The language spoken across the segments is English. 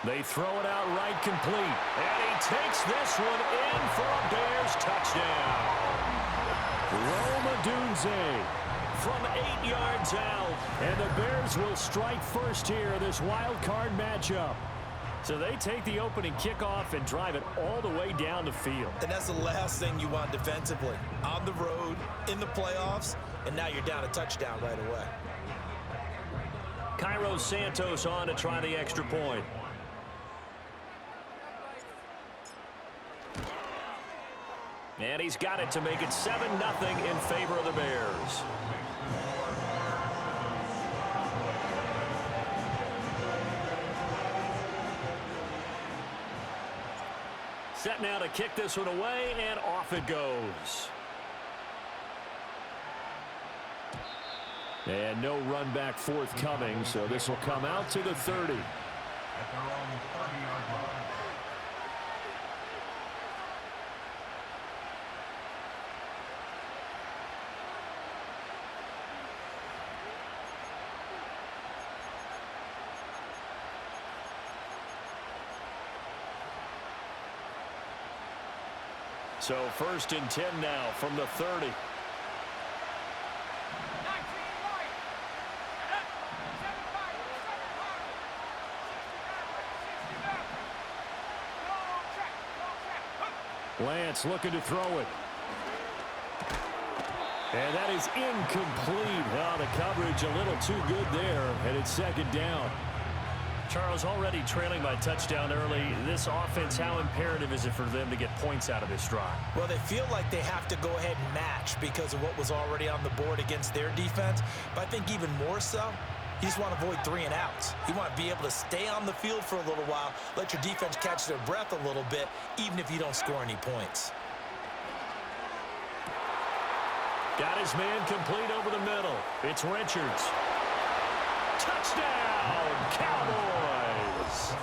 They throw it out right complete. And he takes this one in for a Bears touchdown. Rome Odunze from 8 yards out. And the Bears will strike first here in this wild card matchup. So they take the opening kickoff and drive it all the way down the field. And that's the last thing you want defensively. On the road, in the playoffs, and now you're down a touchdown right away. Cairo Santos on to try the extra point. And he's got it to make it 7-0 in favor of the Bears. Set now to kick this one away, and off it goes. And no run back forthcoming, so this will come out to the 30. At their own 30-yard line. So 1st and 10 now from the 30. Lance looking to throw it. And that is incomplete. Oh, the coverage a little too good there, and it's 2nd down. Charles, already trailing by touchdown early. This offense, how imperative is it for them to get points out of this drive? Well, they feel like they have to go ahead and match because of what was already on the board against their defense. But I think even more so, you just want to avoid 3 and outs. You want to be able to stay on the field for a little while, let your defense catch their breath a little bit, even if you don't score any points. Got his man complete over the middle. It's Richards. Touchdown, Cowboys!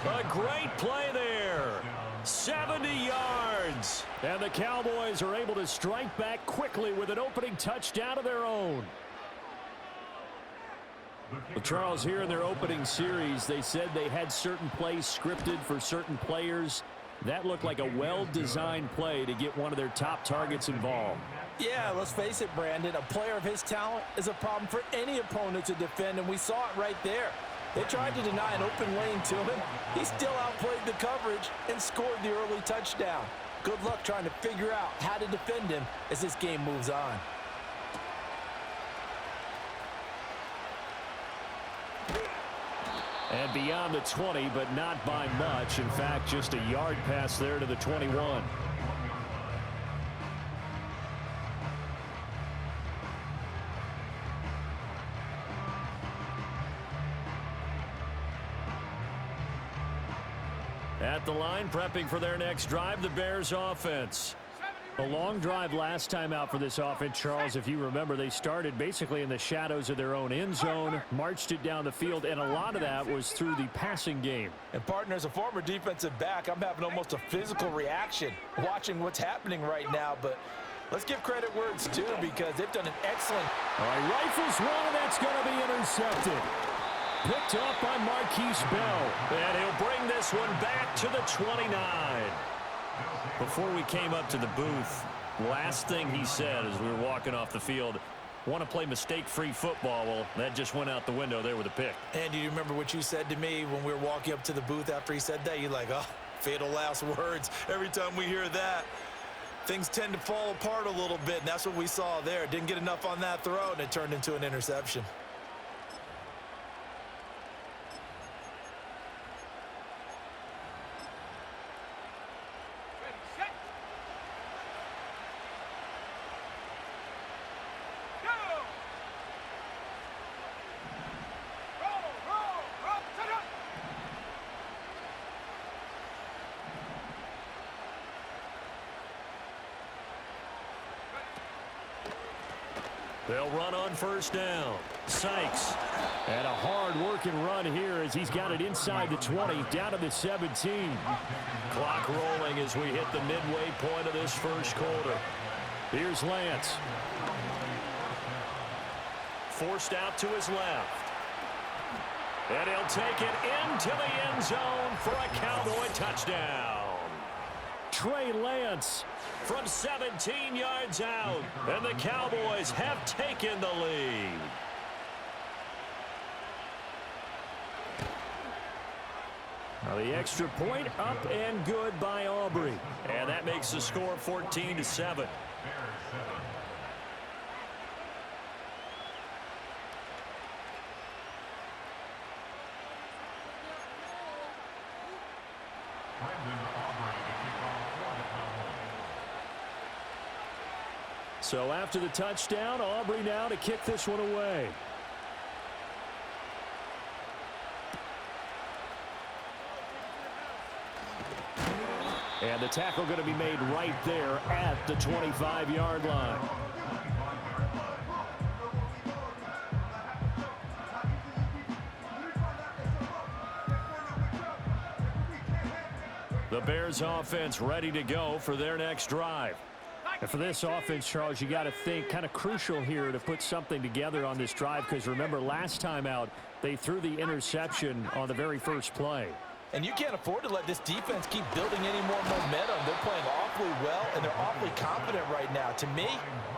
A great play there. 70 yards. And the Cowboys are able to strike back quickly with an opening touchdown of their own. Well, Charles, here in their opening series, they said they had certain plays scripted for certain players. That looked like a well-designed play to get one of their top targets involved. Yeah, let's face it, Brandon. A player of his talent is a problem for any opponent to defend, and we saw it right there. They tried to deny an open lane to him. He still outplayed the coverage and scored the early touchdown. Good luck trying to figure out how to defend him as this game moves on. And beyond the 20, but not by much. In fact, just a yard pass there to the 21. At the line, prepping for their next drive, the Bears offense. A long drive last time out for this offense, Charles. If you remember, they started basically in the shadows of their own end zone, marched it down the field, and a lot of that was through the passing game. And partner, as a former defensive back, I'm having almost a physical reaction watching what's happening right now. But let's give credit where it's due because they've done an excellent. All right, rifles one, and that's going to be intercepted. Picked up by Marquise Bell. And he'll bring this one back to the 29. Before we came up to the booth, last thing he said as we were walking off the field, want to play mistake-free football. Well, that just went out the window there with a pick. And do you remember what you said to me when we were walking up to the booth after he said that? You're like, oh, fatal last words. Every time we hear that, things tend to fall apart a little bit, and that's what we saw there. Didn't get enough on that throw, and it turned into an interception. They'll run on first down. Sykes. And a hard-working run here as he's got it inside the 20, down to the 17. Clock rolling as we hit the midway point of this first quarter. Here's Lance. Forced out to his left. And he'll take it into the end zone for a Cowboy touchdown. Trey Lance from 17 yards out. And the Cowboys have taken the lead. Now the extra point up and good by Aubrey. And that makes the score 14-7. So after the touchdown, Aubrey now to kick this one away. And the tackle going to be made right there at the 25-yard line. The Bears offense ready to go for their next drive. And for this offense, Charles, you got to think kind of crucial here to put something together on this drive, because remember last time out they threw the interception on the very first play. And you can't afford to let this defense keep building any more momentum. They're playing awfully well, and they're awfully confident right now. To me,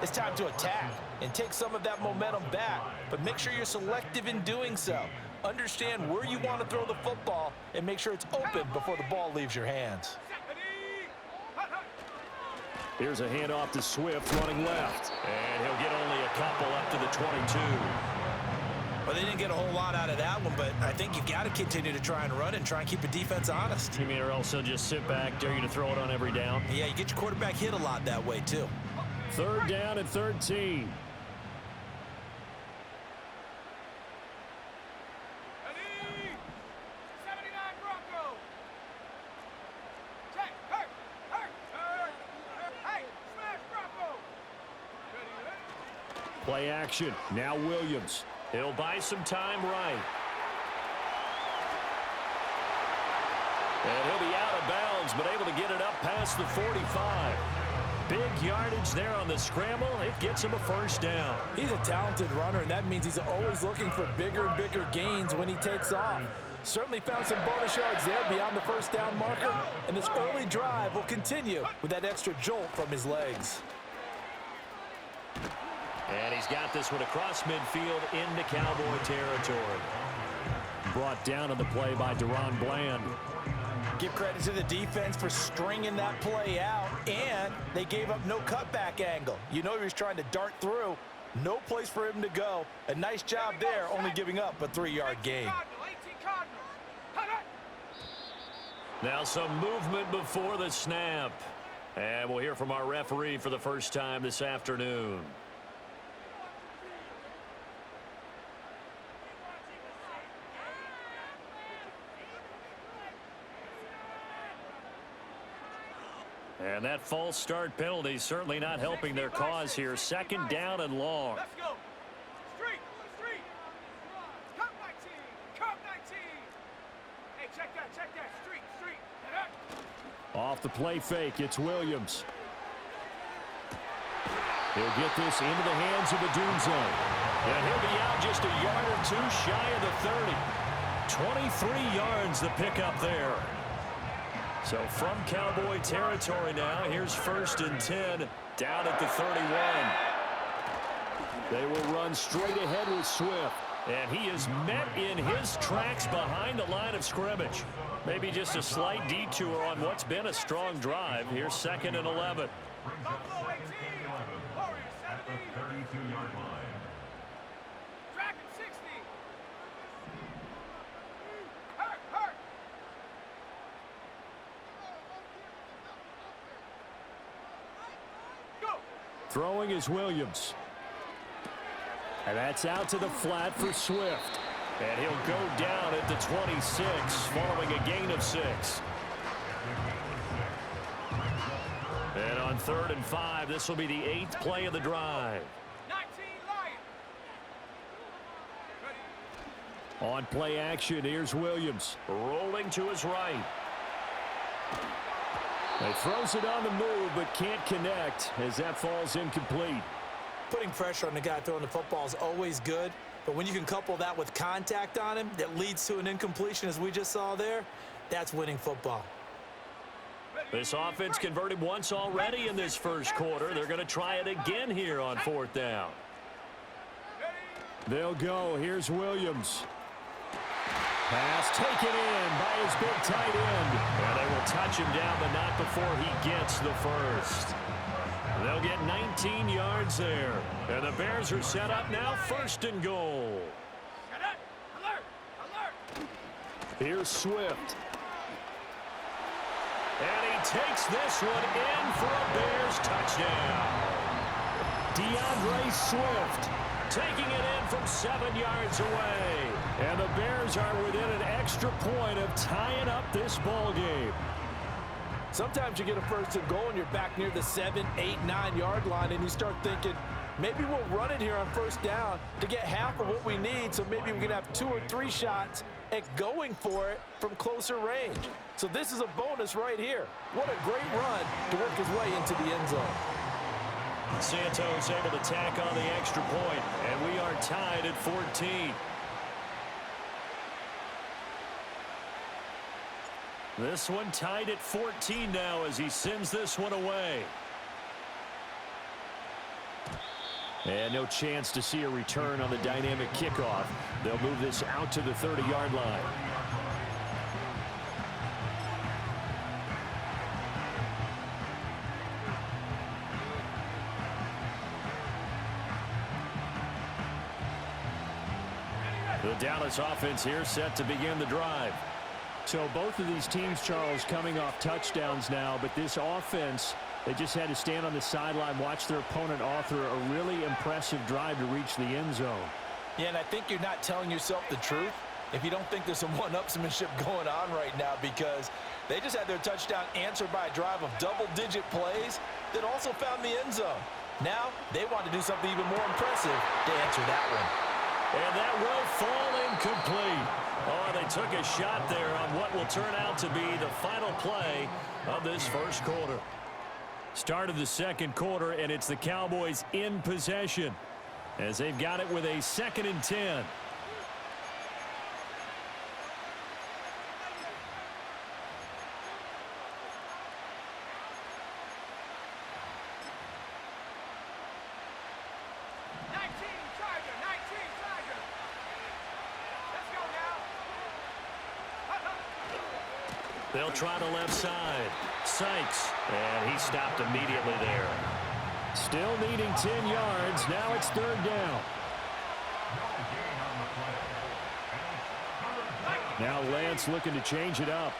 it's time to attack and take some of that momentum back, but make sure you're selective in doing so. Understand where you want to throw the football and make sure it's open before the ball leaves your hands. Here's a handoff to Swift running left. And he'll get only a couple up to the 22. Well, they didn't get a whole lot out of that one, but I think you've got to continue to try and run and try and keep the defense honest. You mean, or else he'll just sit back, dare you to throw it on every down? Yeah, you get your quarterback hit a lot that way, too. 3rd down and 13. Play action. Now Williams. He'll buy some time right. And he'll be out of bounds, but able to get it up past the 45. Big yardage there on the scramble. It gets him a 1st down. He's a talented runner, and that means he's always looking for bigger and bigger gains when he takes off. Certainly found some bonus yards there beyond the 1st down marker, and this early drive will continue with that extra jolt from his legs. And he's got this one across midfield into Cowboy territory. Brought down on the play by Deron Bland. Give credit to the defense for stringing that play out, and they gave up no cutback angle. You know he was trying to dart through. No place for him to go. A nice job there, only giving up a 3-yard gain. Now some movement before the snap. And we'll hear from our referee for the first time this afternoon. And that false start penalty certainly not helping their cause here. 2nd down and long. Let's go. Street. Cup 19. Cup 19. Hey, check that. Street. Off the play fake, it's Williams. He'll get this into the hands of the Dunze. And he'll be out just a yard or two shy of the 30. 23 yards the pickup there. So from Cowboy territory now, here's 1st and 10 down at the 31. They will run straight ahead with Swift. And he is met in his tracks behind the line of scrimmage. Maybe just a slight detour on what's been a strong drive. Here's 2nd and 11. Buffalo 18. Warriors 70. 32-yard line. Dragon 60. Hurt. Go. Throwing is Williams. And that's out to the flat for Swift. And he'll go down at the 26, following a gain of 6. And on 3rd and 5, this will be the 8th play of the drive. 19 Lions. On play action, here's Williams. Rolling to his right. He throws it on the move, but can't connect as that falls incomplete. Putting pressure on the guy throwing the football is always good, but when you can couple that with contact on him that leads to an incompletion, as we just saw there, that's winning football. This offense converted once already in this first quarter. They're going to try it again here on 4th down. They'll go. Here's Williams. Pass taken in by his big tight end. And they will touch him down, but not before he gets the first. They'll get 19 yards there. And the Bears are set up now, 1st and goal. Here's Swift. And he takes this one in for a Bears touchdown. DeAndre Swift taking it in from 7 yards away. And the Bears are within an extra point of tying up this ball game. Sometimes you get a 1st and goal and you're back near the 7, 8, 9-yard line, and you start thinking, maybe we'll run it here on 1st down to get half of what we need, so maybe we can have 2 or 3 shots at going for it from closer range. So this is a bonus right here. What a great run to work his way into the end zone. Santos able to tack on the extra point, and we are tied at 14. This one tied at 14 now as he sends this one away. And no chance to see a return on the dynamic kickoff. They'll move this out to the 30-yard line. The Dallas offense here set to begin the drive. So both of these teams, Charles, coming off touchdowns now, but this offense, they just had to stand on the sideline, watch their opponent author a really impressive drive to reach the end zone. Yeah, and I think you're not telling yourself the truth if you don't think there's some one-upsmanship going on right now, because they just had their touchdown answered by a drive of double-digit plays that also found the end zone. Now they want to do something even more impressive to answer that one. And that will fall incomplete. Oh, they took a shot there on what will turn out to be the final play of this first quarter. Start of the second quarter, and it's the Cowboys in possession as they've got it with a 2nd and 10. They'll try the left side. Sykes, and he stopped immediately there. Still needing 10 yards. Now it's 3rd down. Now Lance looking to change it up.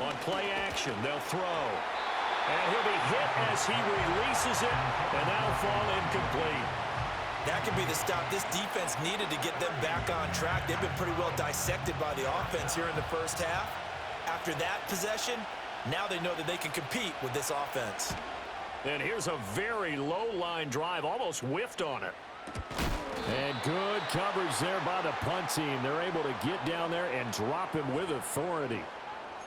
On play action, they'll throw. And he'll be hit as he releases it, and that'll fall incomplete. That could be the stop this defense needed to get them back on track. They've been pretty well dissected by the offense here in the first half. After that possession, now they know that they can compete with this offense. And here's a very low-line drive, almost whiffed on it. And good coverage there by the punt team. They're able to get down there and drop him with authority.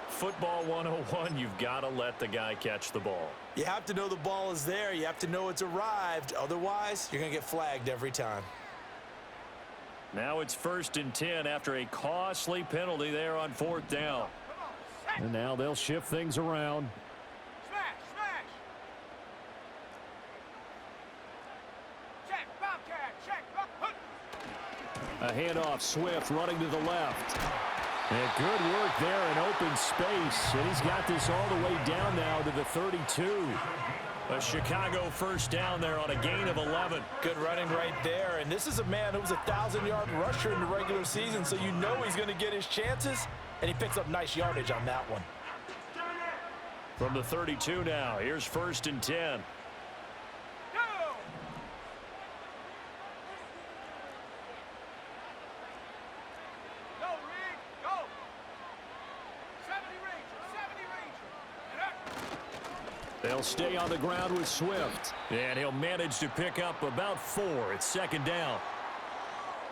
Football 101, you've got to let the guy catch the ball. You have to know the ball is there. You have to know it's arrived. Otherwise, you're going to get flagged every time. Now it's 1st and 10 after a costly penalty there on 4th down. And now they'll shift things around. Smash! Check, Bobcat, check, A handoff, Swift running to the left. And good work there in open space. And he's got this all the way down now to the 32. A Chicago 1st down there on a gain of 11. Good running right there. And this is a man who was a 1,000-yard rusher in the regular season, so you know he's going to get his chances. And he picks up nice yardage on that one. From the 32 now, here's 1st and 10. They'll stay on the ground with Swift. And he'll manage to pick up about 4. It's second down.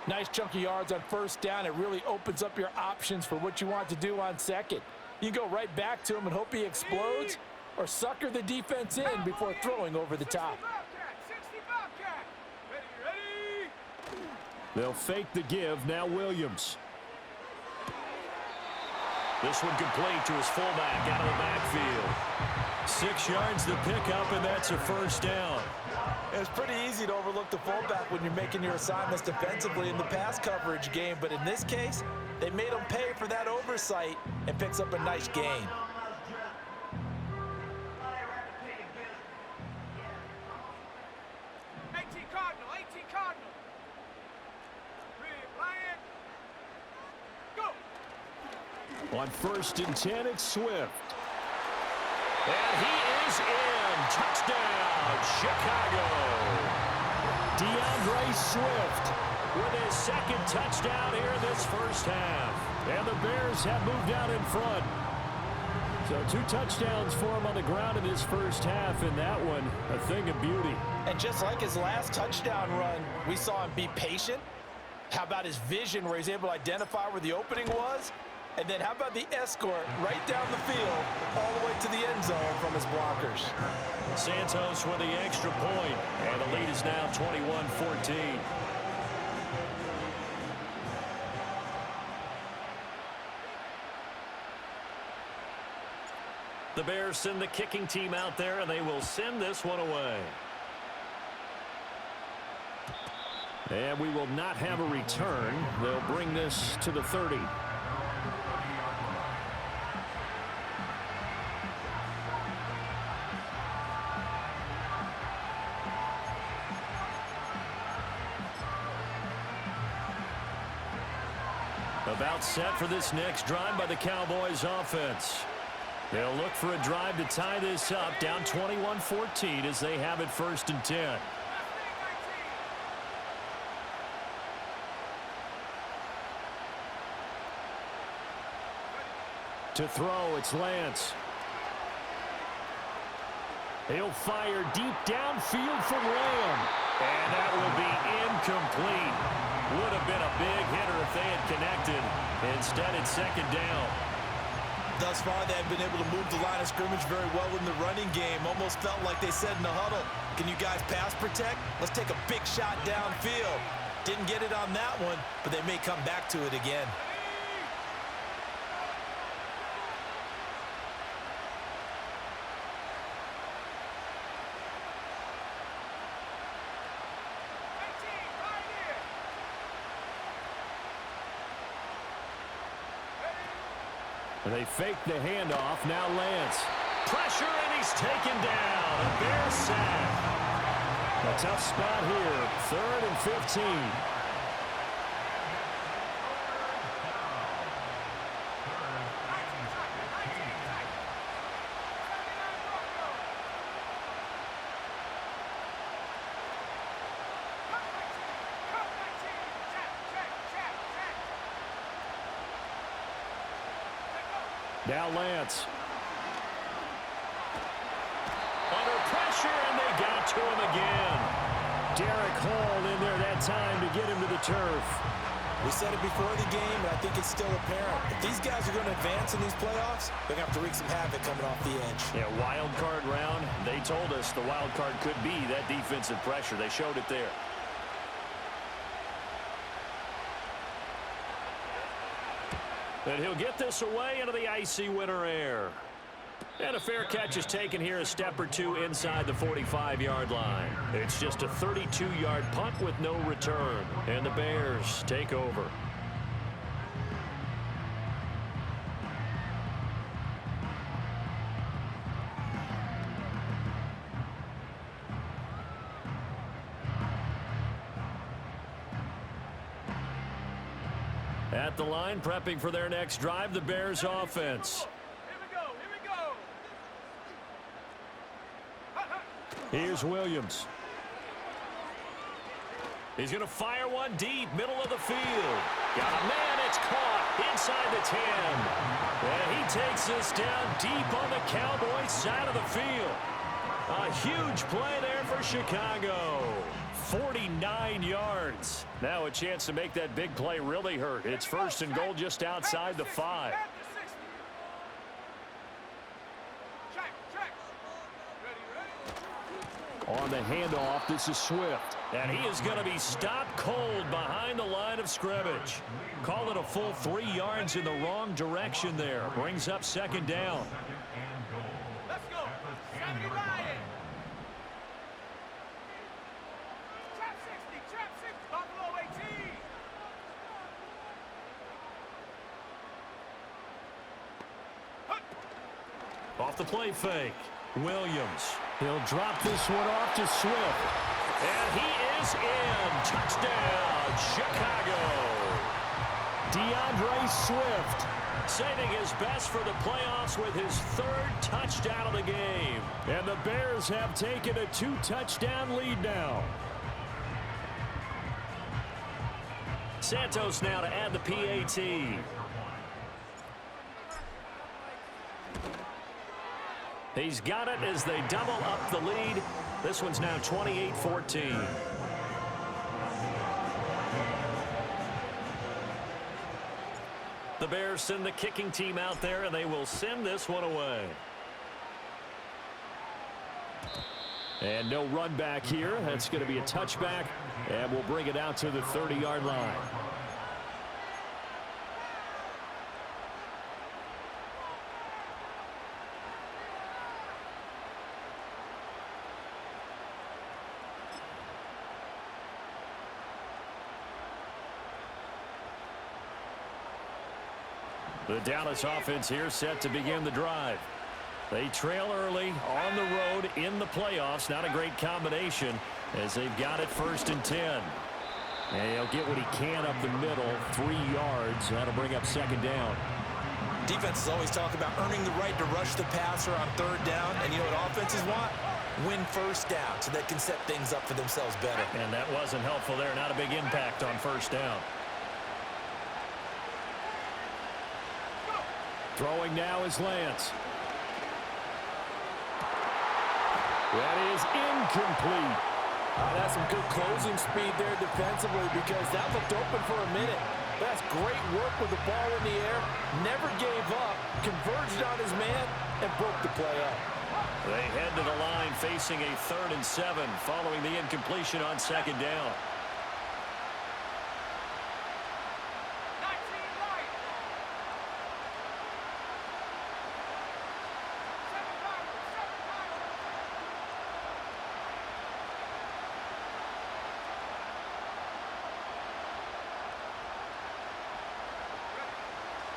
Nice chunk of yards on first down. It really opens up your options for what you want to do on second. You go right back to him and hope he explodes, or sucker the defense in before throwing over the top. 60 Bobcat. Ready. They'll fake the give. Now Williams. This one complete to his fullback out of the backfield. 6 yards to pick up, and that's a first down. It's pretty easy to overlook the fullback when you're making your assignments defensively in the pass coverage game, but in this case, they made him pay for that oversight and picks up a nice gain. Cardinal. Ryan. Go. On 1st and 10, it's Swift. And he is in. Touchdown, Chicago. DeAndre Swift with his second touchdown here in this first half. And the Bears have moved out in front. So 2 touchdowns for him on the ground in his first half, and that one a thing of beauty. And just like his last touchdown run, we saw him be patient. How about his vision where he's able to identify where the opening was? And then how about the escort right down the field all the way to the end zone from his blockers? Santos with the extra point, and the lead is now 21-14. The Bears send the kicking team out there, and they will send this one away. And we will not have a return. They'll bring this to the 30. About set for this next drive by the Cowboys offense. They'll look for a drive to tie this up, down 21-14 as they have it 1st and 10. To throw, it's Lance. He'll fire deep downfield from Lamb. And that will be incomplete. Would have been a big hitter if they had connected. Instead, it's second down. Thus far, they have been able to move the line of scrimmage very well in the running game. Almost felt like they said in the huddle, can you guys pass protect? Let's take a big shot downfield. Didn't get it on that one, but they may come back to it again. And they fake the handoff. Now Lance. Pressure, and he's taken down. A Bears sack. A tough spot here. 3rd and 15. Now Lance. Under pressure, and they got to him again. Derek Hall in there that time to get him to the turf. We said it before the game, and I think it's still apparent. If these guys are going to advance in these playoffs, they're going to have to wreak some havoc coming off the edge. Yeah, wild card round. They told us the wild card could be that defensive pressure. They showed it there. And he'll get this away into the icy winter air. And a fair catch is taken here a step or 2 inside the 45-yard line. It's just a 32-yard punt with no return. And the Bears take over. At the line, prepping for their next drive, the Bears offense. Here's Williams. He's going to fire one deep, middle of the field. Got a man, it's caught inside the 10. And he takes this down deep on the Cowboys side of the field. A huge play there for Chicago. 49 yards. Now a chance to make that big play really hurt. It's first and goal just outside the 5. On the handoff, this is Swift. And he is going to be stopped cold behind the line of scrimmage. Call it a full 3 yards in the wrong direction there. Brings up second down. Let's go. 70 Ryan. Trap 60. Trap 60. Buffalo 18. Off the play fake. Williams. He'll drop this one off to Swift. And he is in. Touchdown, Chicago. DeAndre Swift saving his best for the playoffs with his 3rd touchdown of the game. And the Bears have taken a 2-touchdown lead now. Santos now to add the PAT. He's got it as they double up the lead. This one's now 28-14. The Bears send the kicking team out there, and they will send this one away. And no run back here. That's going to be a touchback, and we'll bring it out to the 30-yard line. The Dallas offense here set to begin the drive. They trail early on the road in the playoffs. Not a great combination as they've got it 1st and 10. And he'll get what he can up the middle, 3 yards. That'll bring up second down. Defenses always talk about earning the right to rush the passer on 3rd down. And you know what offenses want? Win 1st down so they can set things up for themselves better. And that wasn't helpful there. Not a big impact on 1st down. Throwing now is Lance. That is incomplete. That's some good closing speed there defensively because that looked open for a minute. That's great work with the ball in the air. Never gave up. Converged on his man and broke the play up. They head to the line facing a 3rd and 7 following the incompletion on 2nd down.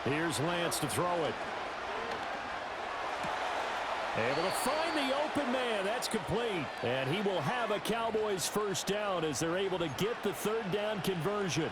Here's Lance to throw it. Able to find the open man. That's complete. And he will have a Cowboys 1st down as they're able to get the 3rd down conversion.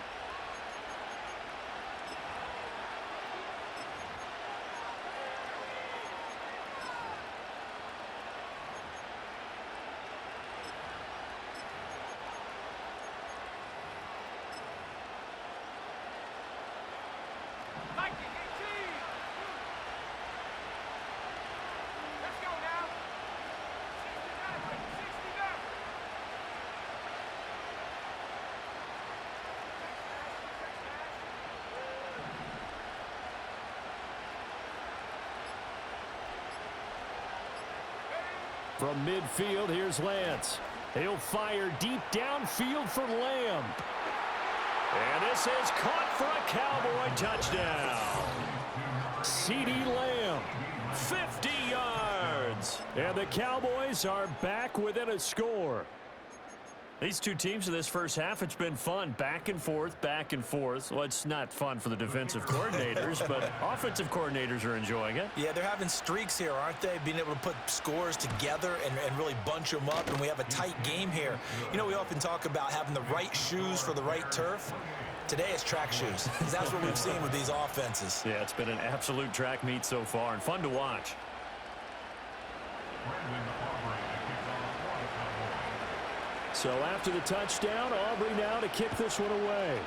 From midfield, here's Lance. He'll fire deep downfield for Lamb. And this is caught for a Cowboy touchdown. CeeDee Lamb, 50 yards. And the Cowboys are back within a score. These two teams in this first half, it's been fun. Back and forth, back and forth. Well, it's not fun for the defensive coordinators, but offensive coordinators are enjoying it. Yeah, they're having streaks here, aren't they? Being able to put scores together and really bunch them up, and we have a tight game here. You know, we often talk about having the right shoes for the right turf. Today it's track shoes, because that's what we've seen with these offenses. Yeah, it's been an absolute track meet so far, and fun to watch. So after the touchdown, Aubrey now to kick this one away.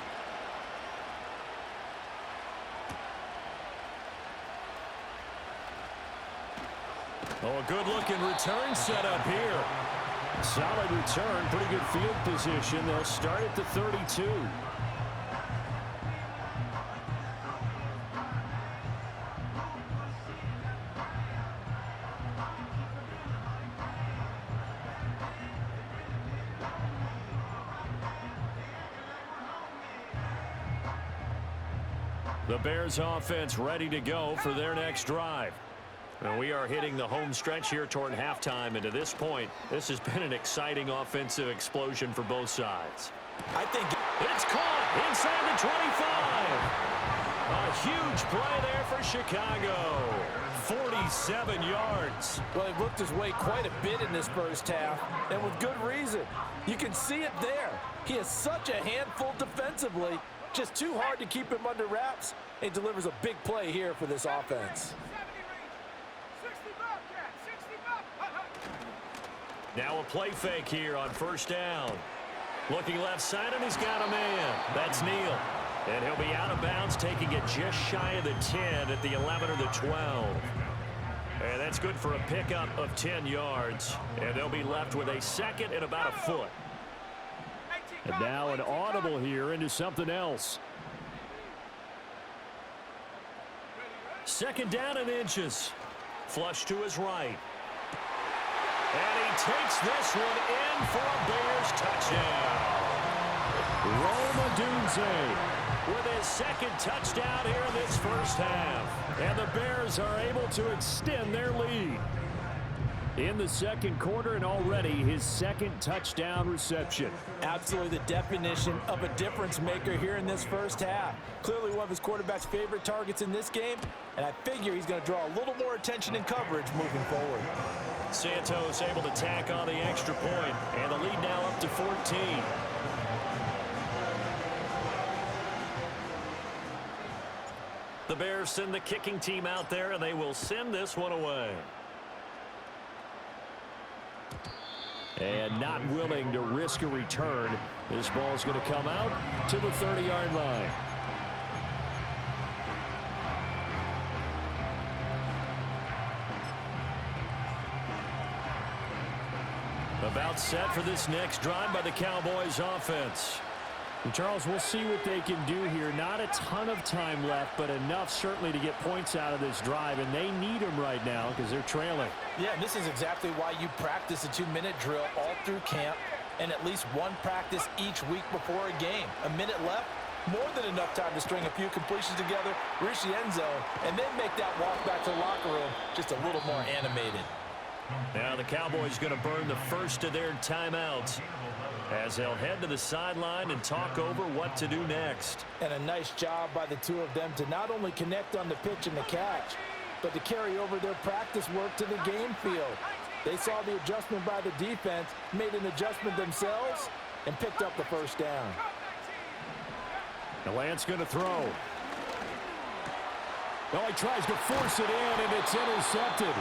Oh, a good-looking return set up here. Solid return, pretty good field position. They'll start at the 32. The Bears offense ready to go for their next drive. And we are hitting the home stretch here toward halftime. And to this point, this has been an exciting offensive explosion for both sides. I think it's caught inside the 25. A huge play there for Chicago. 47 yards. Well, he worked his way quite a bit in this first half, and with good reason. You can see it there. He is such a handful defensively. Just too hard to keep him under wraps. He delivers a big play here for this offense. Now a play fake here on first down. Looking left side, and he's got a man. That's Neal. And he'll be out of bounds, taking it just shy of the 10 at the 11 or the 12. And that's good for a pickup of 10 yards. And they'll be left with a second and about a foot. And now an audible here into something else. Second down and inches. Flush to his right. And he takes this one in for a Bears touchdown. Rome Odunze with his second touchdown here in this first half. And the Bears are able to extend their lead in the second quarter, and already his second touchdown reception. Absolutely the definition of a difference maker here in this first half. Clearly one of his quarterback's favorite targets in this game, and I figure he's going to draw a little more attention and coverage moving forward. Santos able to tack on the extra point, and the lead now up to 14. The Bears send the kicking team out there, and they will send this one away. And not willing to risk a return. This ball is going to come out to the 30-yard line. About set for this next drive by the Cowboys offense. And Charles, we'll see what they can do here. Not a ton of time left, but enough certainly to get points out of this drive, and they need them right now because they're trailing. Yeah, and this is exactly why you practice a 2-minute drill all through camp and at least one practice each week before a game. A minute left, more than enough time to string a few completions together, reach the end zone, and then make that walk back to the locker room just a little more animated. Now the Cowboys going to burn the first of their timeouts as they'll head to the sideline and talk over what to do next. And a nice job by the two of them to not only connect on the pitch and the catch, but to carry over their practice work to the game field. They saw the adjustment by the defense, made an adjustment themselves, and picked up the first down. The Lance going to throw. Oh, he tries to force it in, and it's intercepted.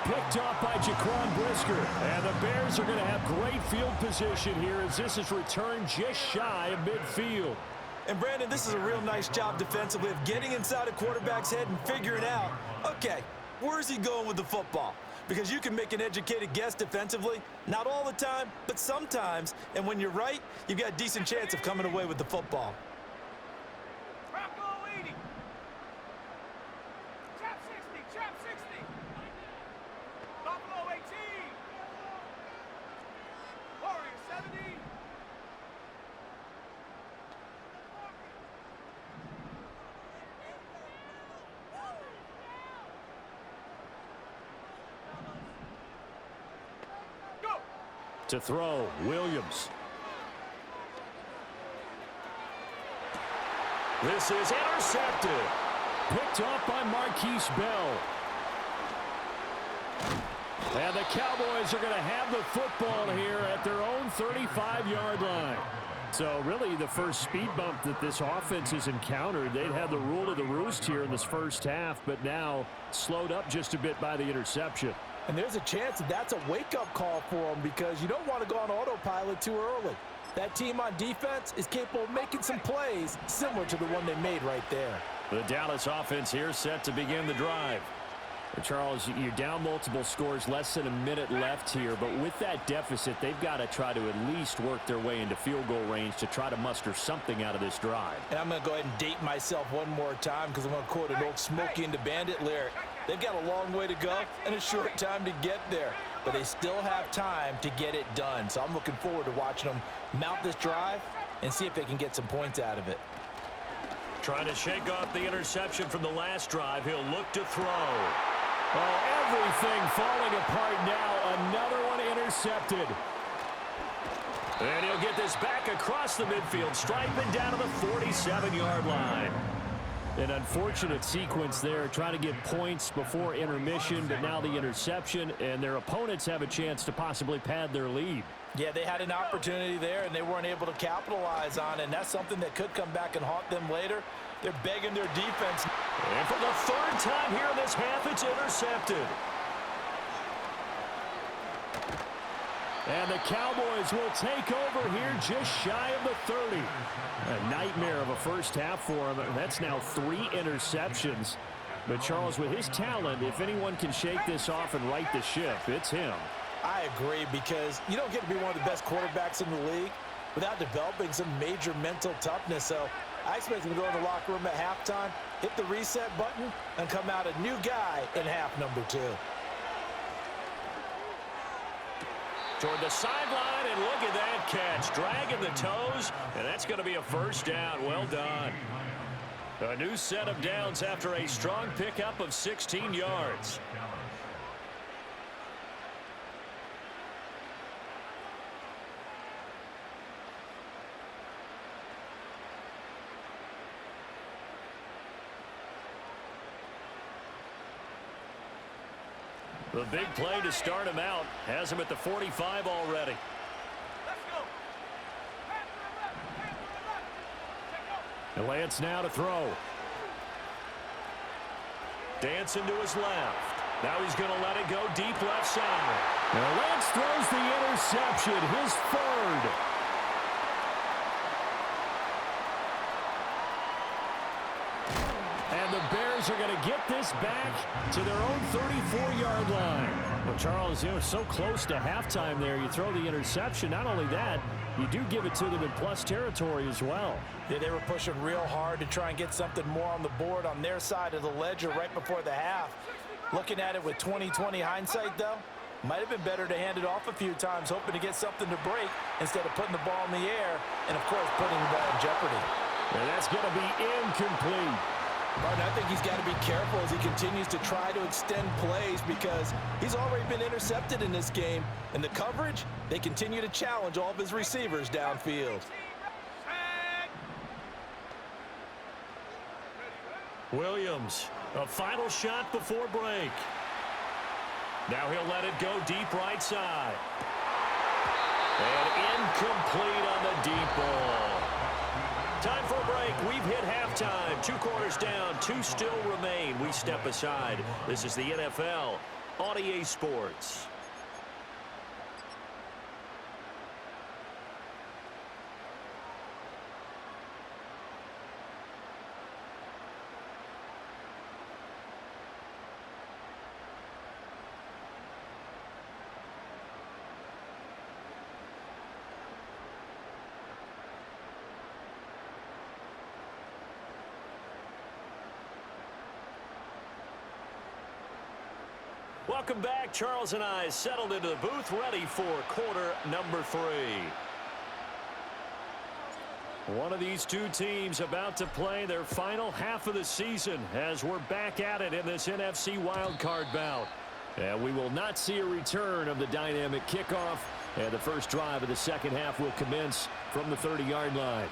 Picked off by Jaquan Brisker. And the Bears are going to have great field position here as this is returned just shy of midfield. And Brandon, this is a real nice job defensively of getting inside a quarterback's head and figuring out, okay, where's he going with the football? Because you can make an educated guess defensively, not all the time, but sometimes. And when you're right, you've got a decent chance of coming away with the football. Bronco 80. Chop 60, chop 60. Buffalo 18. Warrior 70. Go. To throw, Williams. This is intercepted. Picked off by Marquise Bell. And the Cowboys are going to have the football here at their own 35-yard line. So really the first speed bump that this offense has encountered. They'd had the rule of the roost here in this first half, but now slowed up just a bit by the interception. And there's a chance that that's a wake-up call for them because you don't want to go on autopilot too early. That team on defense is capable of making some plays similar to the one they made right there. The Dallas offense here set to begin the drive. Charles, you're down multiple scores, less than a minute left here, but with that deficit, they've got to try to at least work their way into field goal range to try to muster something out of this drive. And I'm going to go ahead and date myself one more time because I'm going to quote an old Smokey and the Bandit lyric. They've got a long way to go and a short time to get there, but they still have time to get it done. So I'm looking forward to watching them mount this drive and see if they can get some points out of it. Trying to shake off the interception from the last drive. He'll look to throw. Oh, everything falling apart now. Another one intercepted. And he'll get this back across the midfield, striping down to the 47-yard line. An unfortunate sequence there, trying to get points before intermission, but now the interception, and their opponents have a chance to possibly pad their lead. Yeah, they had an opportunity there, and they weren't able to capitalize on it, and that's something that could come back and haunt them later. They're begging their defense. And for the third time here in this half, it's intercepted. And the Cowboys will take over here just shy of the 30. A nightmare of a first half for him. That's now 3 interceptions. But Charles, with his talent, if anyone can shake this off and right the ship, it's him. I agree, because you don't get to be one of the best quarterbacks in the league without developing some major mental toughness. So I expect him to go in the locker room at halftime, hit the reset button, and come out a new guy in half number 2. Toward the sideline, and look at that catch. Dragging the toes, and that's going to be a first down. Well done. A new set of downs after a strong pickup of 16 yards. The big play to start him out has him at the 45 already. Let's go. And Lance now to throw. Dancing to his left. Now he's going to let it go deep left side. Now Lance throws the interception, his 3rd. And the Bears are going to get this back to their own 34-yard line. Well, Charles, so close to halftime there. You throw the interception. Not only that, you do give it to them in plus territory as well. Yeah, they were pushing real hard to try and get something more on the board on their side of the ledger right before the half. Looking at it with 20/20 hindsight, though, might have been better to hand it off a few times, hoping to get something to break instead of putting the ball in the air and, of course, putting the ball in jeopardy. And that's going to be incomplete. Martin, I think he's got to be careful as he continues to try to extend plays because he's already been intercepted in this game. And the coverage, they continue to challenge all of his receivers downfield. Williams, a final shot before break. Now he'll let it go deep right side. And incomplete on the deep ball. Time for a break. We've hit halftime. 2 quarters down. 2 still remain. We step aside. This is the NFL on EA Sports. Welcome back. Charles and I settled into the booth, ready for quarter number 3. One of these two teams about to play their final half of the season as we're back at it in this NFC wildcard bout. And we will not see a return of the dynamic kickoff. And the first drive of the second half will commence from the 30-yard line.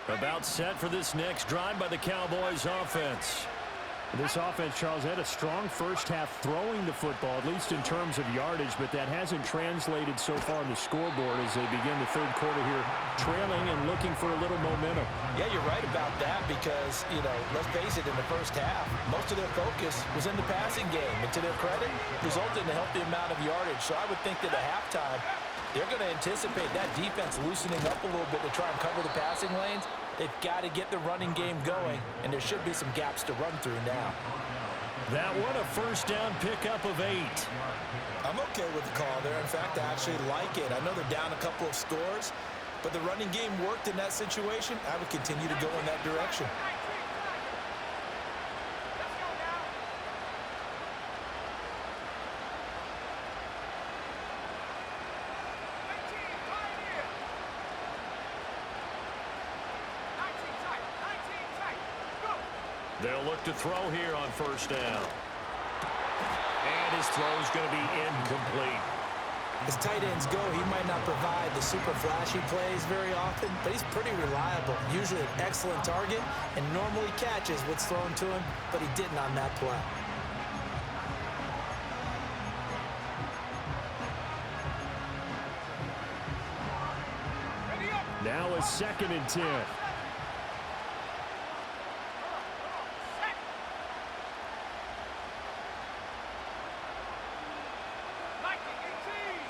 About set for this next drive by the Cowboys offense. This offense, Charles, had a strong first half throwing the football, at least in terms of yardage, but that hasn't translated so far on the scoreboard as they begin the third quarter here, trailing and looking for a little momentum. Yeah, you're right about that because, let's face it, in the first half, most of their focus was in the passing game. And to their credit, resulted in a healthy amount of yardage. So I would think that at halftime, they're going to anticipate that defense loosening up a little bit to try and cover the passing lanes. They've got to get the running game going, and there should be some gaps to run through now. That one a first down pickup of 8. I'm okay with the call there. In fact, I actually like it. I know they're down a couple of scores, but the running game worked in that situation. I would continue to go in that direction. Let's go now. 19, Pioneer. 19 tight, 19 tight. Go. They'll look to throw here on first down. And his throw is going to be incomplete. As tight ends go, he might not provide the super flashy plays very often, but he's pretty reliable. Usually an excellent target and normally catches what's thrown to him, but he didn't on that play. Ready up. Now a 2nd and 10. Set. 19, 18.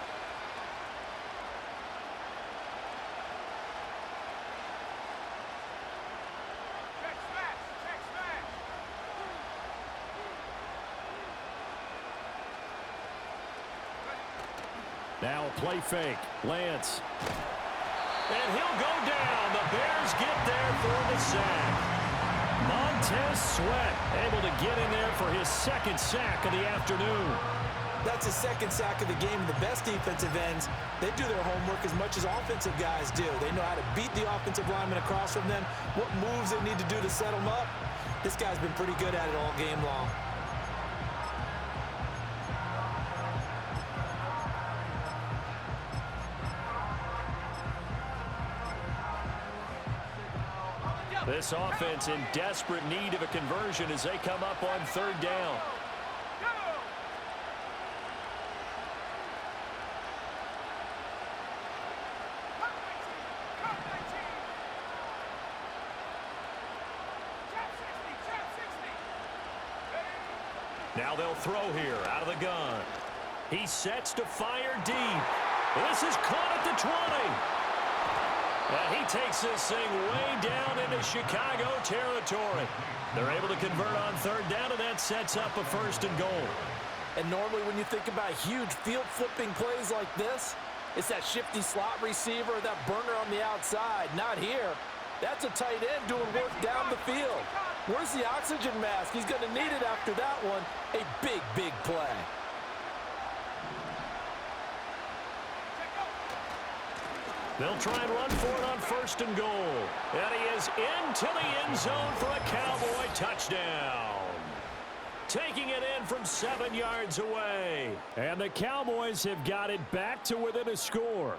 Check smash, check smash. Now a play fake. Lance. And he'll go down. The Bears get there for the sack. Montez Sweat able to get in there for his 2nd sack of the afternoon. That's his 2nd sack of the game. The best defensive ends, they do their homework as much as offensive guys do. They know how to beat the offensive lineman across from them, what moves they need to do to set them up. This guy's been pretty good at it all game long. This offense in desperate need of a conversion as they come up on 3rd down. Go. Cut 19, cut 19. Trap 60, trap 60. Ready. Now they'll throw here out of the gun. He sets to fire deep. This is caught at the 20. And he takes this thing way down into Chicago territory. They're able to convert on 3rd down, and that sets up a 1st and goal. And normally when you think about huge field-flipping plays like this, it's that shifty slot receiver, that burner on the outside. Not here. That's a tight end doing work down the field. Where's the oxygen mask? He's going to need it after that one. A big, big play. They'll try and run for it on 1st and goal. And he is into the end zone for a Cowboy touchdown. Taking it in from 7 yards away. And the Cowboys have got it back to within a score.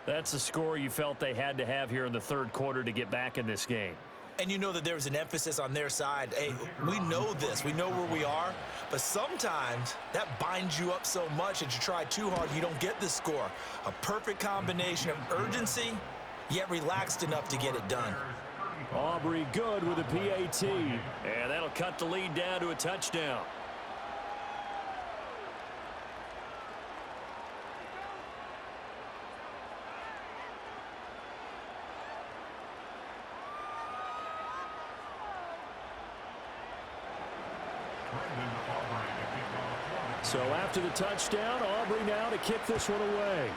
That's the score you felt they had to have here in the 3rd quarter to get back in this game. And you know that there's an emphasis on their side. Hey, we know this. We know where we are. But sometimes that binds you up so much that you try too hard, you don't get the score. A perfect combination of urgency, yet relaxed enough to get it done. Aubrey good with a PAT. And that'll cut the lead down to a touchdown. So after the touchdown, Aubrey now to kick this one away.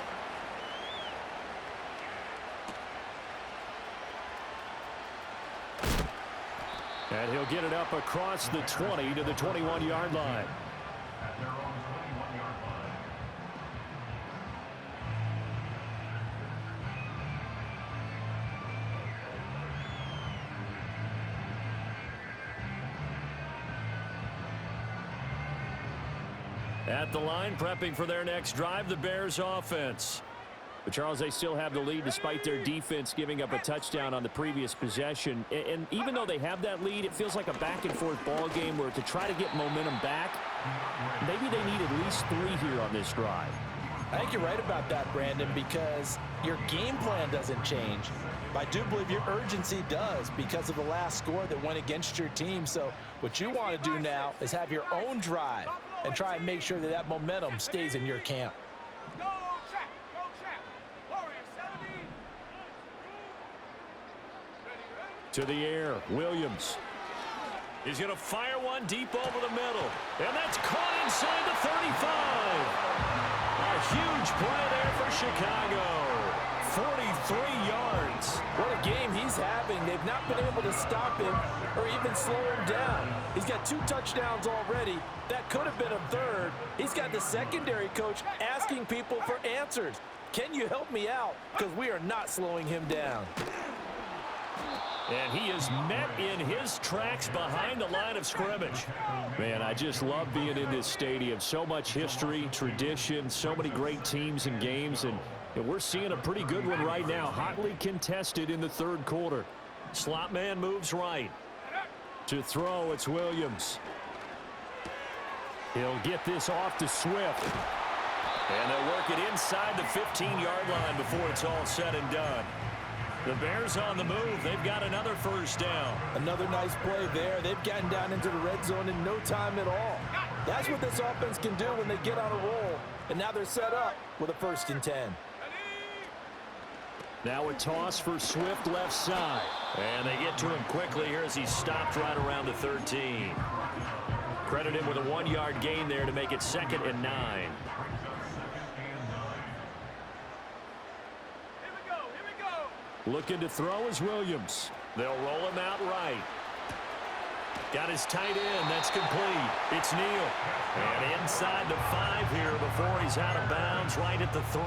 And he'll get it up across the 20 to the 21-yard line. At their own 21-yard line. At the line, prepping for their next drive, the Bears offense. But, Charles, they still have the lead despite their defense giving up a touchdown on the previous possession. And even though they have that lead, it feels like a back-and-forth ball game where to try to get momentum back, maybe they need at least 3 here on this drive. I think you're right about that, Brandon, because your game plan doesn't change. But I do believe your urgency does because of the last score that went against your team. So what you want to do now is have your own drive and try and make sure that that momentum stays in your camp. Go check, Warrior 70. To the air, Williams. He's going to fire one deep over the middle. And that's caught inside the 35. A huge play there for Chicago. 43 yards. What a game he's having. They've not been able to stop him or even slow him down. He's got 2 touchdowns already. That could have been a third. He's got the secondary coach asking people for answers. Can you help me out? Because we are not slowing him down. And he is met in his tracks behind the line of scrimmage. Man, I just love being in this stadium. So much history, tradition, so many great teams and games. And we're seeing a pretty good one right now. Hotly contested in the third quarter. Slot man moves right. To throw, it's Williams. He'll get this off to Swift. And they'll work it inside the 15-yard line before it's all said and done. The Bears on the move. They've got another first down. Another nice play there. They've gotten down into the red zone in no time at all. That's what this offense can do when they get on a roll. And now they're set up with a 1st and 10. Now a toss for Swift left side. And they get to him quickly here as he stopped right around the 13. Credit him with a 1-yard gain there to make it 2nd and 9. Looking to throw is Williams. They'll roll him out right. Got his tight end. That's complete. It's Neal. And inside the 5 here before he's out of bounds right at the 3.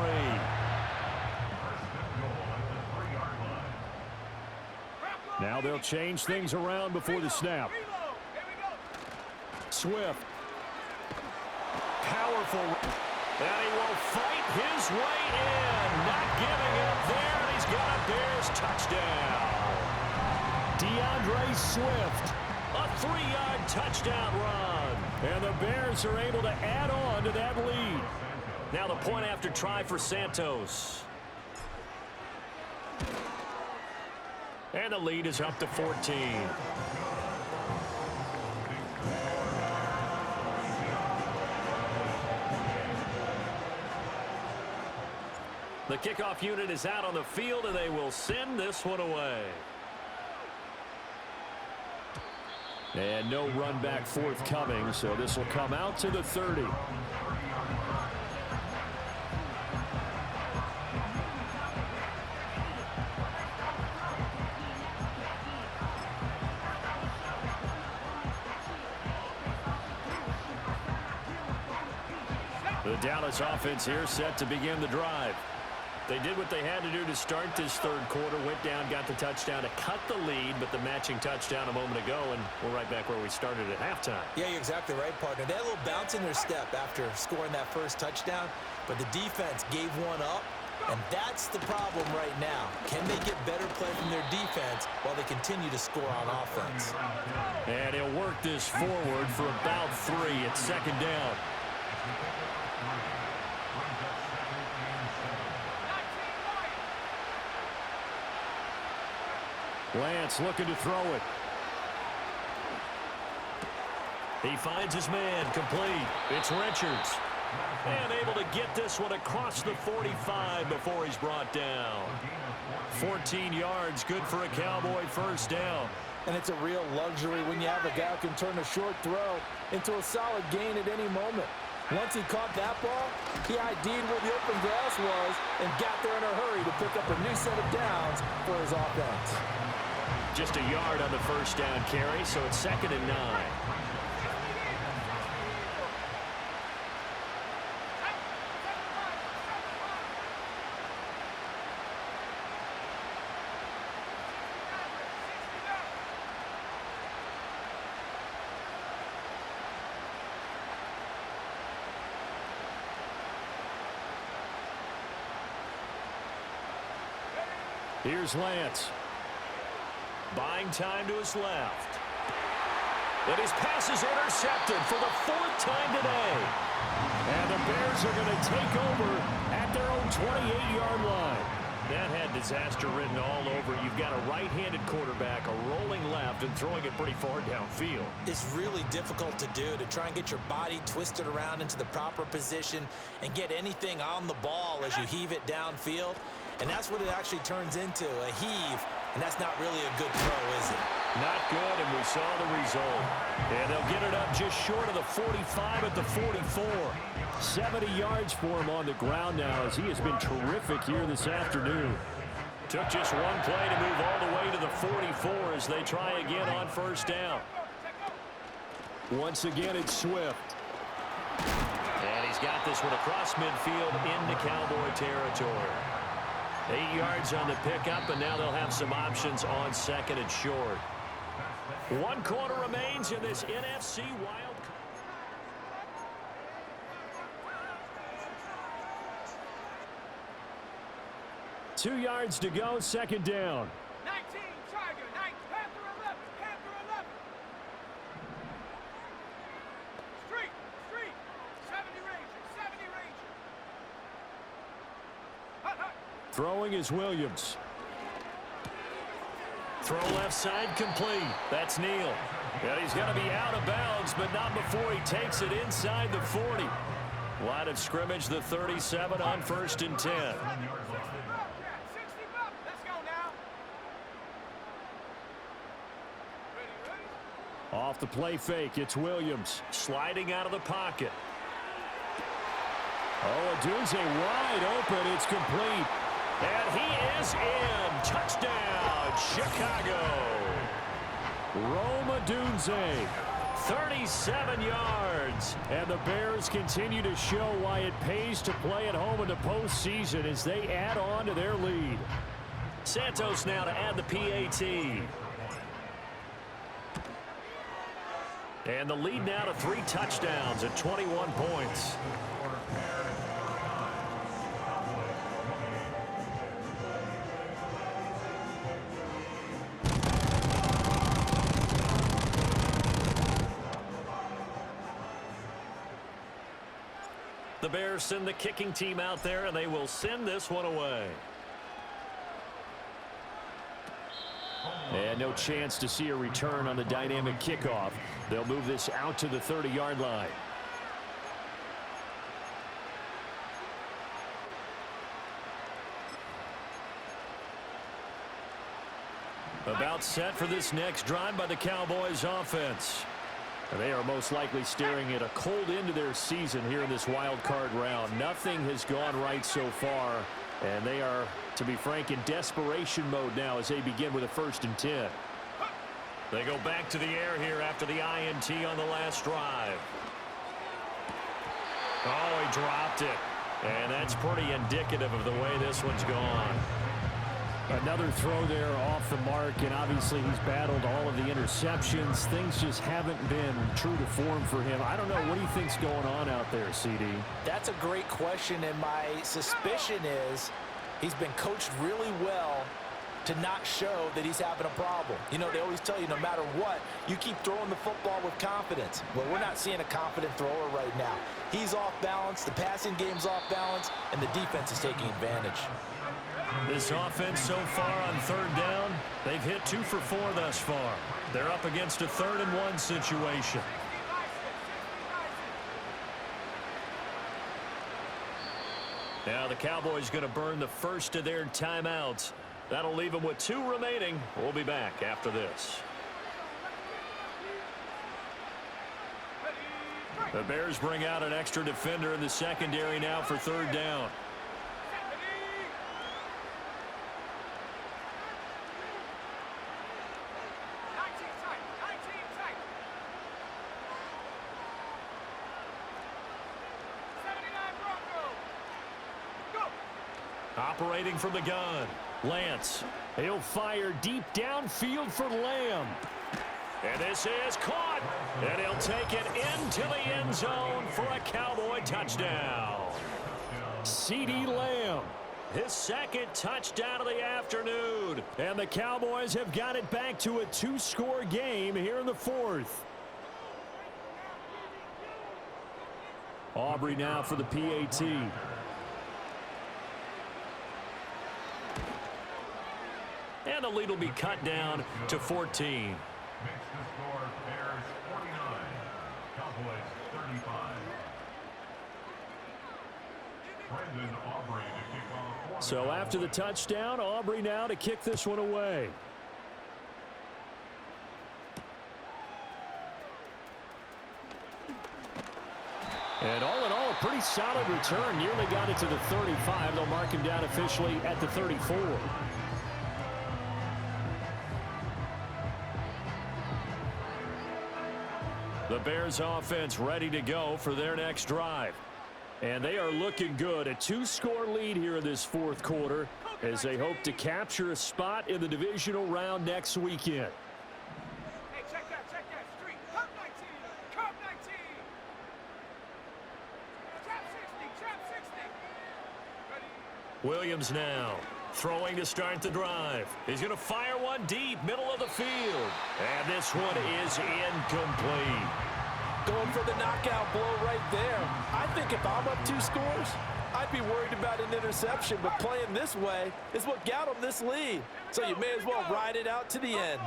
Now they'll change things around before the snap. Swift. Powerful. And he will fight his way in. Not giving up there. He's got a Bears touchdown. DeAndre Swift. A 3-yard touchdown run. And the Bears are able to add on to that lead. Now the point after try for Santos. And the lead is up to 14. The kickoff unit is out on the field, and they will send this one away. And no run back forthcoming, so this will come out to the 30. The Dallas offense here set to begin the drive. They did what they had to do to start this third quarter. Went down, got the touchdown to cut the lead, but the matching touchdown a moment ago, and we're right back where we started at halftime. Yeah, you're exactly right, partner. They had a little bounce in their step after scoring that first touchdown, but the defense gave one up, and that's the problem right now. Can they get better play from their defense while they continue to score on offense? And he'll work this forward for about 3 at 2nd down. Lance looking to throw it. He finds his man, complete. It's Richards. And able to get this one across the 45 before he's brought down. 14 yards, good for a Cowboy first down. And it's a real luxury when you have a guy who can turn a short throw into a solid gain at any moment. Once he caught that ball, he ID'd where the open grass was and got there in a hurry to pick up a new set of downs for his offense. Just a yard on the first down carry, so it's 2nd and 9. Here's Lance. Buying time to his left. And his pass is intercepted for the 4th time today. And the Bears are going to take over at their own 28-yard line. That had disaster written all over. You've got a right-handed quarterback, a rolling left, and throwing it pretty far downfield. It's really difficult to do, to try and get your body twisted around into the proper position and get anything on the ball as you heave it downfield. And that's what it actually turns into, a heave And that's not really a good throw, is it? Not good, and we saw the result. And they'll get it up just short of the 45 at the 44. 70 yards for him on the ground now as he has been terrific here this afternoon. Took just one play to move all the way to the 44 as they try again on first down. Once again, it's Swift. And he's got this one across midfield into Cowboy territory. 8 yards on the pickup, and now they'll have some options on second and short. 1 quarter remains in this NFC Wild. 2 yards to go, second down. 19, Tiger, 9, Panther 11, Panther 11. Street, 70 Ranger, 70 Ranger. Hut, hut. Throwing is Williams. Throw left side complete. That's Neal. And he's going to be out of bounds, but not before he takes it inside the 40. Line of scrimmage, the 37 on first and 10. 60 buck, let's go now. Ready. Off the play fake, it's Williams. Sliding out of the pocket. Oh, Odunze wide open. It's complete. And he is in. Touchdown, Chicago. Rome Odunze, 37 yards. And the Bears continue to show why it pays to play at home in the postseason as they add on to their lead. Santos now to add the PAT. And the lead now to 3 touchdowns at 21 points. The Bears send the kicking team out there, and they will send this one away. And no chance to see a return on the dynamic kickoff. They'll move this out to the 30-yard line. About set for this next drive by the Cowboys offense. They are most likely staring at a cold end to their season here in this wild card round. Nothing has gone right so far, and they are, to be frank, in desperation mode now as they begin with a 1st and 10. They go back to the air here after the INT on the last drive. Oh, he dropped it. And that's pretty indicative of the way this one's gone. Another throw there off the mark, and obviously he's battled all of the interceptions. Things just haven't been true to form for him. I don't know. What do you think's going on out there, CD? That's a great question, and my suspicion is he's been coached really well to not show that he's having a problem. You know, they always tell you no matter what, you keep throwing the football with confidence. Well, we're not seeing a confident thrower right now. He's off balance, the passing game's off balance, and the defense is taking advantage. This offense so far on 3rd down, they've hit 2 for 4 thus far. They're up against a 3rd and 1 situation. Now the Cowboys going to burn the first of their timeouts. That'll leave them with 2 remaining. We'll be back after this. The Bears bring out an extra defender in the secondary now for 3rd down. Operating from the gun, Lance. He'll fire deep downfield for Lamb. And this is caught. And he'll take it into the end zone for a Cowboy touchdown. CeeDee Lamb, his 2nd touchdown of the afternoon. And the Cowboys have got it back to a 2-score game here in the 4th. Aubrey now for the PAT. And the lead will be cut down to 14. Makes the score Bears 49, Cowboys 35. Brendan Aubrey to kick off for So after the touchdown, Aubrey now to kick this one away. And all in all, a pretty solid return. Nearly got it to the 35. They'll mark him down officially at the 34. The Bears offense ready to go for their next drive. And they are looking good. A 2-score lead here in this fourth quarter as they hope to capture a spot in the divisional round next weekend. Hey, check that, street. Cup 19, Cup 19. Trap 60. Ready? Williams now throwing to start the drive. He's going to fire one deep, middle of the field. And this one is incomplete. Going for the knockout blow right there. I think if I'm up 2 scores, I'd be worried about an interception, but playing this way is what got them this lead. So you may as well ride it out to the end.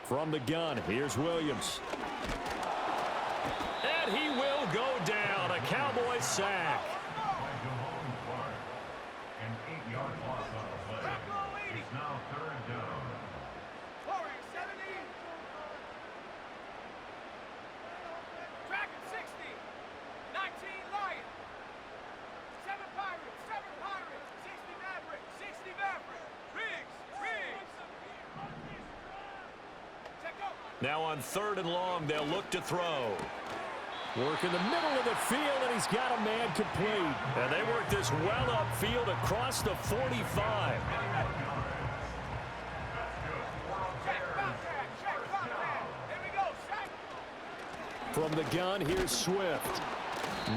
From the gun, here's Williams. And he will go down. A Cowboys sack. An 8-yard loss on the play. It's now 3rd down. Warriors 70. Dragon 60. 19 Lion. 7 Pirates. 60 Maverick. 60 Maverick. Riggs. Check out. Now on 3rd and long, they'll look to throw. Work in the middle of the field, and he's got a man complete. And they work this well upfield across the 45. Check contact. Here we go. Sack. From the gun, here's Swift.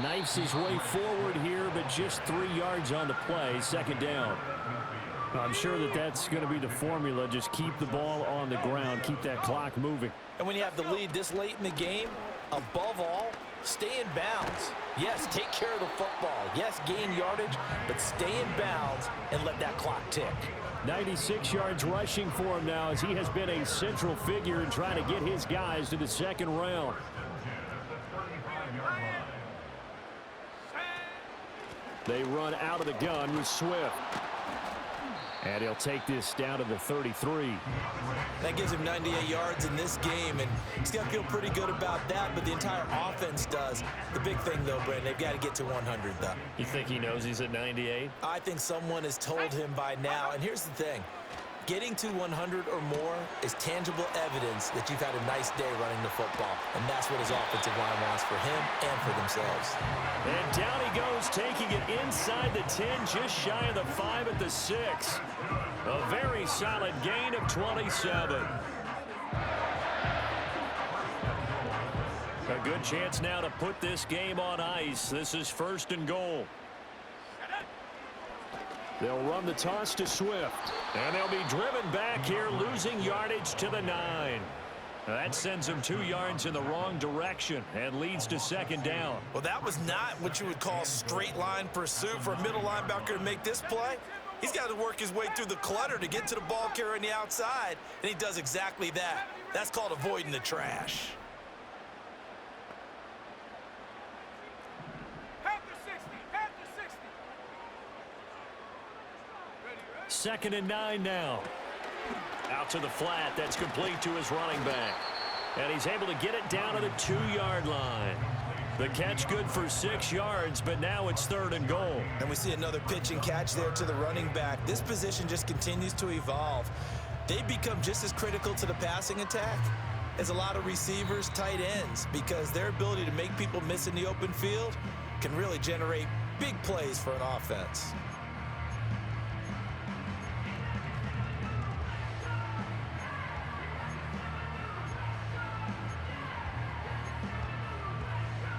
Knifes his way forward here, but just 3 yards on the play. 2nd down. I'm sure that's going to be the formula. Just keep the ball on the ground. Keep that clock moving. And when you have the lead this late in the game, above all, stay in bounds. Yes, take care of the football. Yes, gain yardage, but stay in bounds and let that clock tick. 96 yards rushing for him now as he has been a central figure in trying to get his guys to the 2nd round. They run out of the gun with Swift. And he'll take this down to the 33. That gives him 98 yards in this game, and he's got to feel pretty good about that, but the entire offense does. The big thing, though, Brandon, they've got to get to 100, though. You think he knows he's at 98? I think someone has told him by now, and here's the thing. Getting to 100 or more is tangible evidence that you've had a nice day running the football, and that's what his offensive line wants for him and for themselves. And down he goes, taking it inside the 10, just shy of the 5 at the 6. A very solid gain of 27. A good chance now to put this game on ice. This is 1st and goal. They'll run the toss to Swift. And they'll be driven back here, losing yardage to the 9. That sends them 2 yards in the wrong direction and leads to 2nd down. Well, that was not what you would call straight line pursuit for a middle linebacker to make this play. He's got to work his way through the clutter to get to the ball carrier on the outside, and he does exactly that. That's called avoiding the trash. Panther 60. 2nd and 9 now. Out to the flat. That's complete to his running back. And he's able to get it down to the 2-yard line. The catch good for 6 yards, but now it's 3rd and goal. And we see another pitch and catch there to the running back. This position just continues to evolve. They become just as critical to the passing attack as a lot of receivers, tight ends, because their ability to make people miss in the open field can really generate big plays for an offense.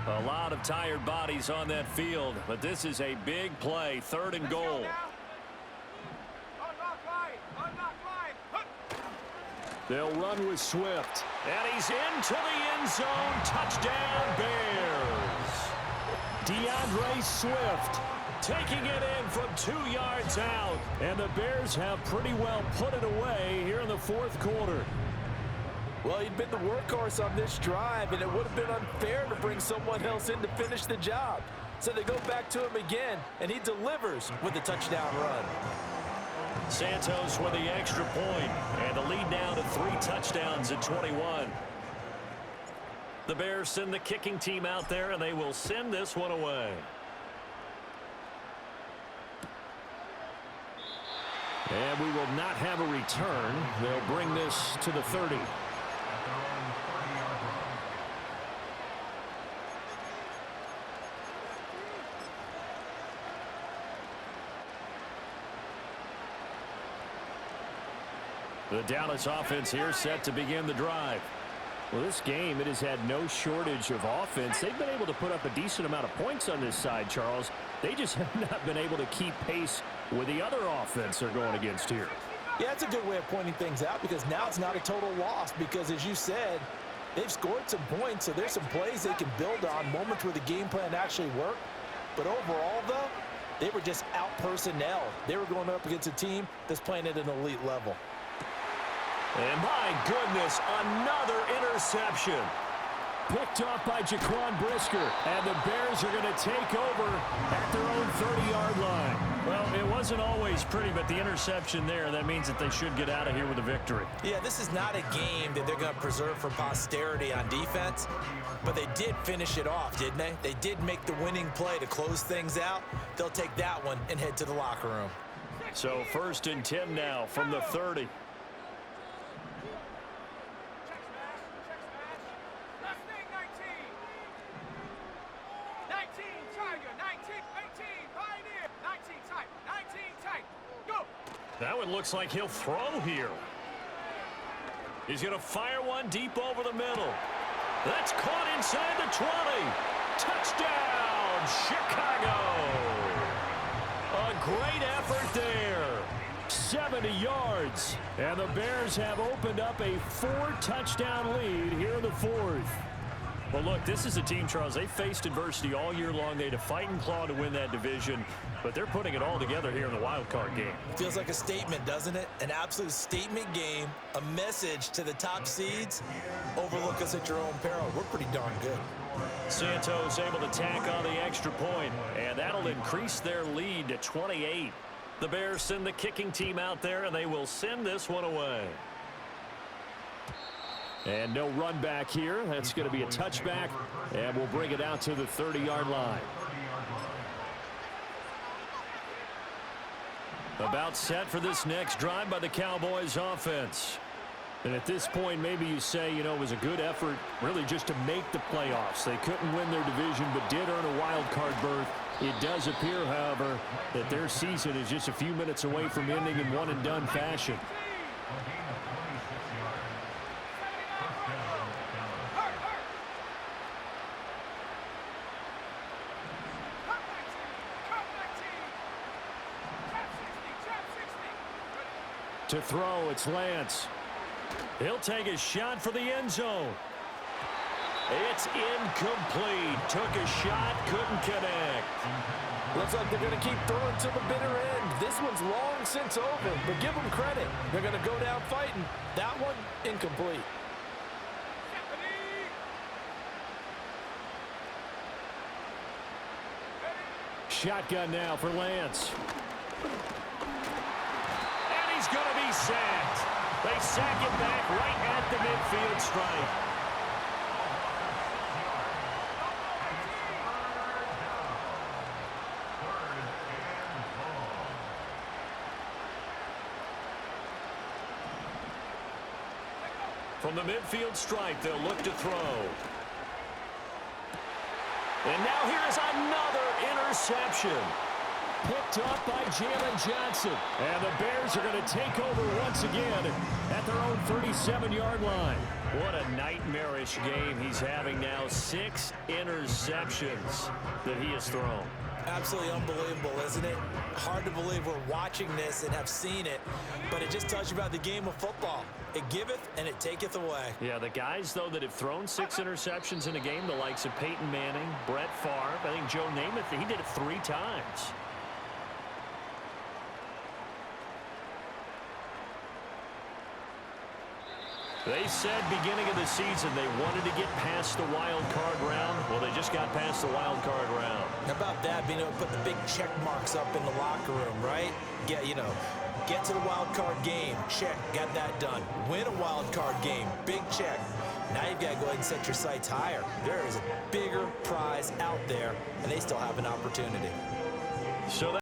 A lot of tired bodies on that field, but this is a big play. 3rd and goal. They'll run with Swift. And he's into the end zone. Touchdown, Bears. DeAndre Swift taking it in from 2 yards out. And the Bears have pretty well put it away here in the 4th quarter. Well, he'd been the workhorse on this drive, and it would have been unfair to bring someone else in to finish the job. So they go back to him again, and he delivers with a touchdown run. Santos with the extra point, and the lead now to 3 touchdowns at 21. The Bears send the kicking team out there, and they will send this one away. And we will not have a return. They'll bring this to the 30. The Dallas offense here set to begin the drive. Well, this game, it has had no shortage of offense. They've been able to put up a decent amount of points on this side, Charles. They just have not been able to keep pace with the other offense they're going against here. Yeah, that's a good way of pointing things out, because now it's not a total loss, because as you said, they've scored some points, so there's some plays they can build on, moments where the game plan actually worked. But overall, though, they were just out-personnel. They were going up against a team that's playing at an elite level. And my goodness, another interception. Picked off by Jaquan Brisker, and the Bears are going to take over at their own 30-yard line. Well, it wasn't always pretty, but the interception there, that means that they should get out of here with a victory. Yeah, this is not a game that they're going to preserve for posterity on defense, but they did finish it off, didn't they? They did make the winning play to close things out. They'll take that one and head to the locker room. So 1st and 10 now from the 30. That one looks like he'll throw here. He's going to fire one deep over the middle. That's caught inside the 20. Touchdown, Chicago. A great effort there. 70 yards. And the Bears have opened up a 4-touchdown lead here in the 4th. Well, look, this is a team, Charles, they faced adversity all year long. They had to fight and claw to win that division, but they're putting it all together here in the wild card game. Feels like a statement, doesn't it? An absolute statement game, a message to the top seeds. Overlook us at your own peril. We're pretty darn good. Santos able to tack on the extra point, and that'll increase their lead to 28. The Bears send the kicking team out there, and they will send this one away. And no run back here. That's going to be a touchback, and we'll bring it out to the 30-yard line. About set for this next drive by the Cowboys offense. And at this point, maybe you say, you know, it was a good effort really just to make the playoffs. They couldn't win their division but did earn a wild card berth. It does appear, however, that their season is just a few minutes away from ending in one-and-done fashion. To throw, it's Lance. He'll take a shot for the end zone. It's incomplete. Took a shot, couldn't connect. Looks like they're going to keep throwing to the bitter end. This one's long since over, but give them credit. They're going to go down fighting. That one, incomplete. Shotgun now for Lance. He's going to be sacked. They sack it back right at the midfield stripe. From the midfield stripe, they'll look to throw. And now here's another interception. Picked up by Jalen Johnson. And the Bears are going to take over once again at their own 37-yard line. What a nightmarish game he's having now. 6 interceptions that he has thrown. Absolutely unbelievable, isn't it? Hard to believe we're watching this and have seen it, but it just tells you about the game of football. It giveth and it taketh away. Yeah, the guys, though, that have thrown 6 interceptions in a game, the likes of Peyton Manning, Brett Favre, I think Joe Namath, he did it 3 times. They said beginning of the season they wanted to get past the wild card round. Well, they just got past the wild card round. How about that, being able to put the big check marks up in the locker room, right? Get to the wild card game. Check, got that done. Win a wild card game. Big check. Now you've got to go ahead and set your sights higher. There is a bigger prize out there, and they still have an opportunity. So